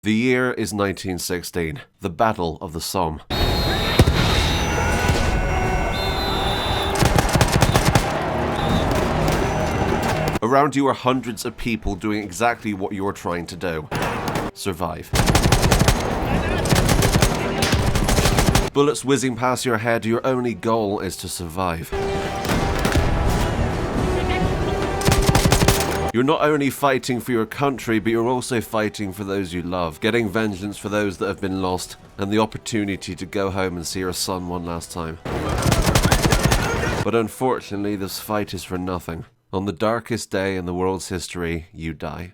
The year is 1916, the Battle of the Somme. Around you are hundreds of people doing exactly what you're trying to do. Survive. Bullets whizzing past your head, your only goal is to survive. You're not only fighting for your country, but you're also fighting for those you love, getting vengeance for those that have been lost, and the opportunity to go home and see your son one last time. But unfortunately, this fight is for nothing. On the darkest day in the world's history, you die.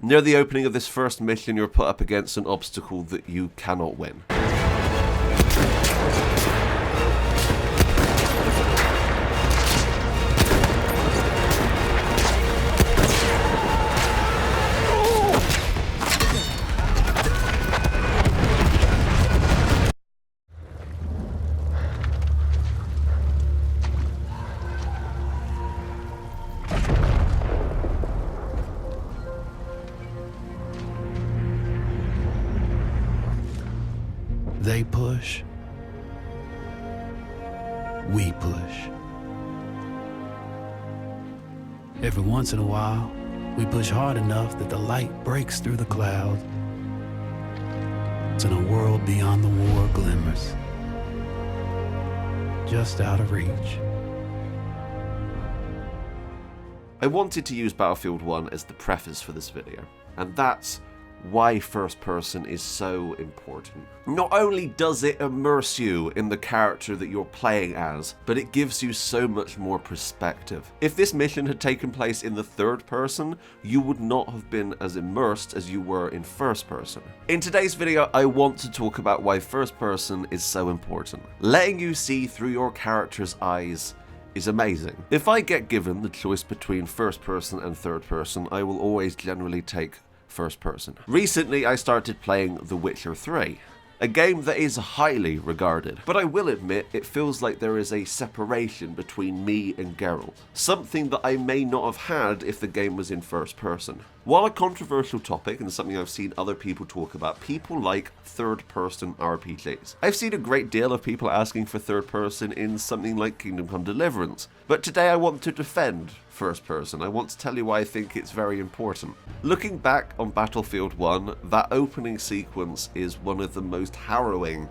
Near the opening of this first mission, you're put up against an obstacle that you cannot win. They push, we push. Every once in a while, we push hard enough that the light breaks through the clouds, and a world beyond the war glimmers, just out of reach. I wanted to use Battlefield 1 as the preface for this video, and that's why first person is so important. Not only does it immerse you in the character that you're playing as, but it gives you so much more perspective. If this mission had taken place in the third person, you would not have been as immersed as you were in first person. In today's video, I want to talk about why first person is so important. Letting you see through your character's eyes is amazing. If I get given the choice between first person and third person, I will always generally take first person. Recently, I started playing The Witcher 3, a game that is highly regarded, but I will admit it feels like there is a separation between me and Geralt, something that I may not have had if the game was in first person. While a controversial topic and something I've seen other people talk about, people like third-person RPGs. I've seen a great deal of people asking for third-person in something like Kingdom Come Deliverance, but today I want to defend first-person. I want to tell you why I think it's very important. Looking back on Battlefield 1, that opening sequence is one of the most harrowing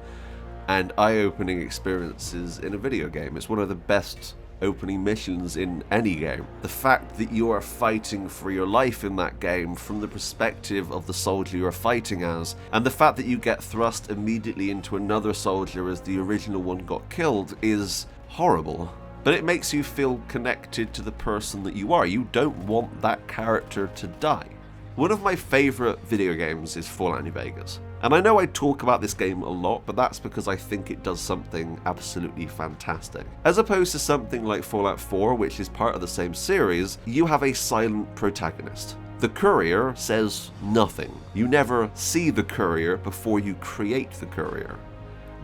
and eye-opening experiences in a video game. It's one of the best opening missions in any game. The fact that you are fighting for your life in that game from the perspective of the soldier you are fighting as, and the fact that you get thrust immediately into another soldier as the original one got killed is horrible. But it makes you feel connected to the person that you are. You don't want that character to die. One of my favourite video games is Fallout New Vegas. And I know I talk about this game a lot, but that's because I think it does something absolutely fantastic. As opposed to something like Fallout 4, which is part of the same series, you have a silent protagonist. The courier says nothing. You never see the courier before you create the courier.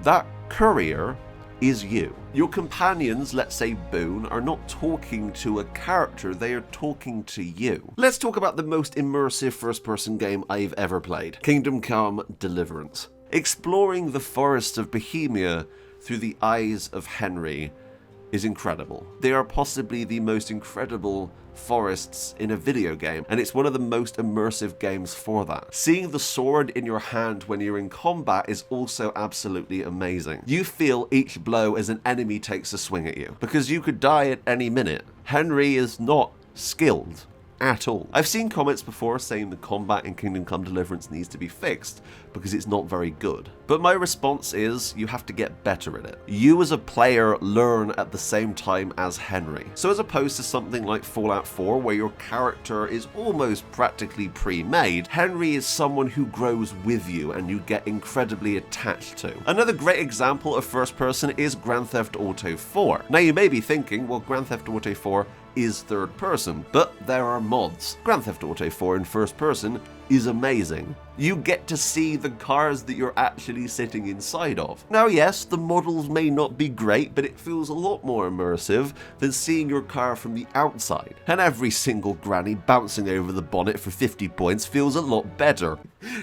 That courier is you. Your companions, let's say Boone, are not talking to a character, they are talking to you. Let's talk about the most immersive first-person game I've ever played, Kingdom Come Deliverance. Exploring the forests of Bohemia through the eyes of Henry is incredible. They are possibly the most incredible forests in a video game, and it's one of the most immersive games for that. Seeing the sword in your hand when you're in combat is also absolutely amazing. You feel each blow as an enemy takes a swing at you, because you could die at any minute. Henry is not skilled at all. I've seen comments before saying the combat in Kingdom Come Deliverance needs to be fixed because it's not very good. But my response is you have to get better at it. You as a player learn at the same time as Henry. So as opposed to something like Fallout 4 where your character is almost practically pre-made, Henry is someone who grows with you and you get incredibly attached to. Another great example of first person is Grand Theft Auto 4. Now you may be thinking, well, Grand Theft Auto 4 is third person, but there are mods. Grand Theft Auto 4 in first person is amazing. You get to see the cars that you're actually sitting inside of. Now yes, the models may not be great, but it feels a lot more immersive than seeing your car from the outside. And every single granny bouncing over the bonnet for 50 points feels a lot better.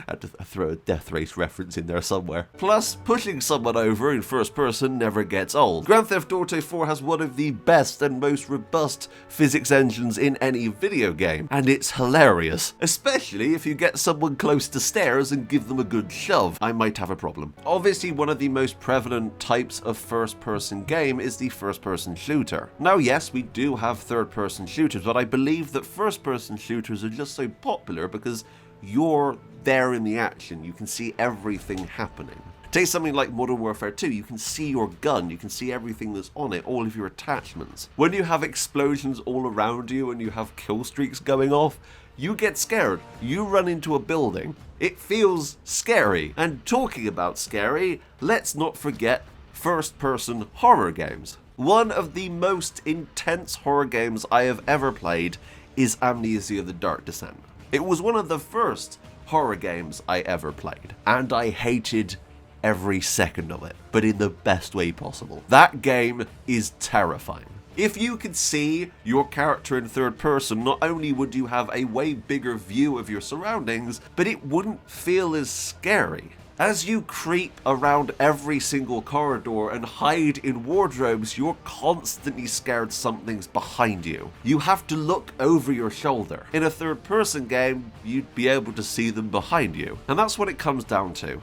Had to throw a Death Race reference in there somewhere. Plus, pushing someone over in first person never gets old. Grand Theft Auto 4 has one of the best and most robust physics engines in any video game, and it's hilarious, especially if you get someone close to stairs and give them a good shove. I might have a problem. Obviously, one of the most prevalent types of first-person game is the first-person shooter. Now yes, we do have third-person shooters, but I believe that first-person shooters are just so popular because you're there in the action. You can see everything happening. Take something like Modern Warfare 2, you can see your gun, you can see everything that's on it, all of your attachments. When you have explosions all around you and you have kill streaks going off, you get scared. You run into a building. It feels scary. And talking about scary, let's not forget first-person horror games. One of the most intense horror games I have ever played is Amnesia: The Dark Descent. It was one of the first horror games I ever played, and I hated every second of it, but in the best way possible. That game is terrifying. If you could see your character in third person, not only would you have a way bigger view of your surroundings, but it wouldn't feel as scary. As you creep around every single corridor and hide in wardrobes, you're constantly scared something's behind you. You have to look over your shoulder. In a third-person game, you'd be able to see them behind you. And that's what it comes down to.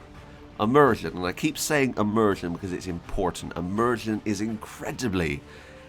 Immersion. And I keep saying immersion because it's important. Immersion is incredibly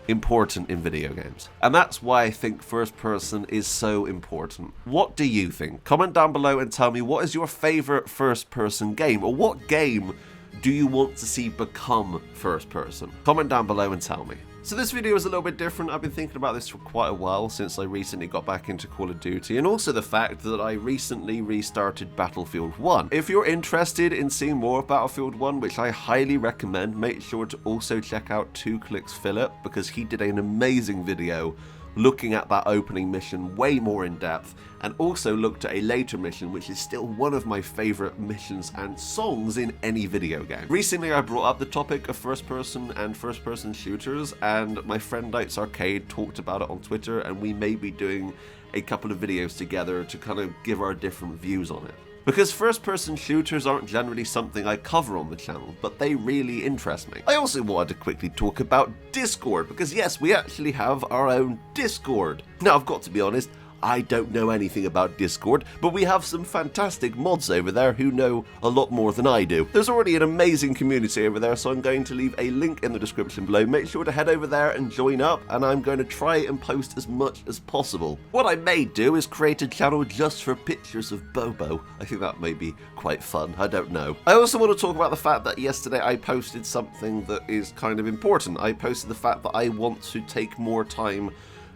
important in video games. And that's why I think first person is so important. What do you think? Comment down below and tell me, what is your favorite first person game, or what game do you want to see become first person? Comment down below and tell me. So this video is a little bit different. I've been thinking about this for quite a while since I recently got back into Call of Duty, and also the fact that I recently restarted Battlefield 1. If you're interested in seeing more of Battlefield 1, which I highly recommend, make sure to also check out 2Clicks Philip, because he did an amazing video looking at that opening mission way more in depth, and also looked at a later mission which is still one of my favourite missions and songs in any video game. Recently I brought up the topic of first person and first person shooters, and my friend Knights Arcade talked about it on Twitter, and we may be doing a couple of videos together to kind of give our different views on it. Because first-person shooters aren't generally something I cover on the channel, but they really interest me. I also wanted to quickly talk about Discord, because yes, we actually have our own Discord. Now, I've got to be honest, I don't know anything about Discord, but we have some fantastic mods over there who know a lot more than I do. There's already an amazing community over there, so I'm going to leave a link in the description below. Make sure to head over there and join up, and I'm going to try and post as much as possible. What I may do is create a channel just for pictures of Bobo. I think that may be quite fun, I don't know. I also want to talk about the fact that yesterday I posted something that is kind of important. I posted the fact that I want to take more time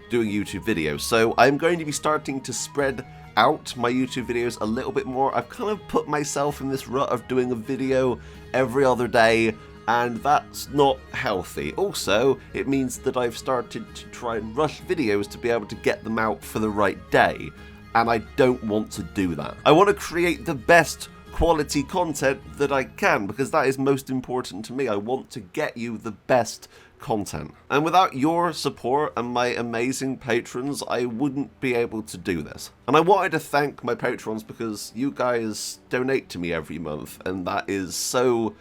doing YouTube videos. So I'm going to be starting to spread out my YouTube videos a little bit more. I've kind of put myself in this rut of doing a video every other day, and that's not healthy. Also, it means that I've started to try and rush videos to be able to get them out for the right day, and I don't want to do that. I want to create the best quality content that I can, because that is most important to me. I want to get you the best content. And without your support and my amazing patrons, I wouldn't be able to do this. And I wanted to thank my patrons because you guys donate to me every month, and that is so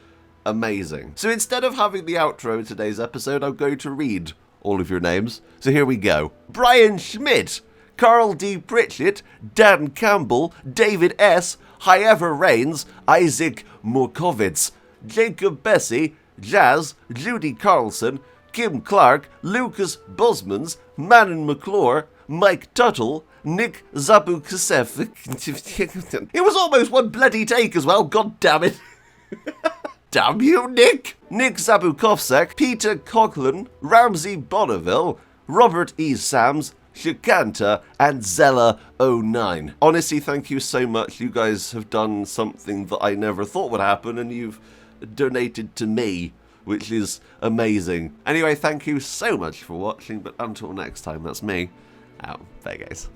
amazing. So instead of having the outro in today's episode, I'm going to read all of your names. So here we go. Brian Schmidt, Carl D. Pritchett, Dan Campbell, David S., Hiever Rains, Isaac Murkovitz, Jacob Bessie, Jazz, Judy Carlson, Kim Clark, Lucas Bosmans, Manon McClure, Mike Tuttle, Nick Zabukasef. It was almost one bloody take as well, god damn it. Damn you, Nick! Nick Zabukovsek, Peter Coughlin, Ramsey Bonneville, Robert E. Sams, Shikanta, and Zella09. Honestly, thank you so much. You guys have done something that I never thought would happen, and you've donated to me which is amazing. Anyway, thank you so much for watching, but until next time, that's me, out. There, guys.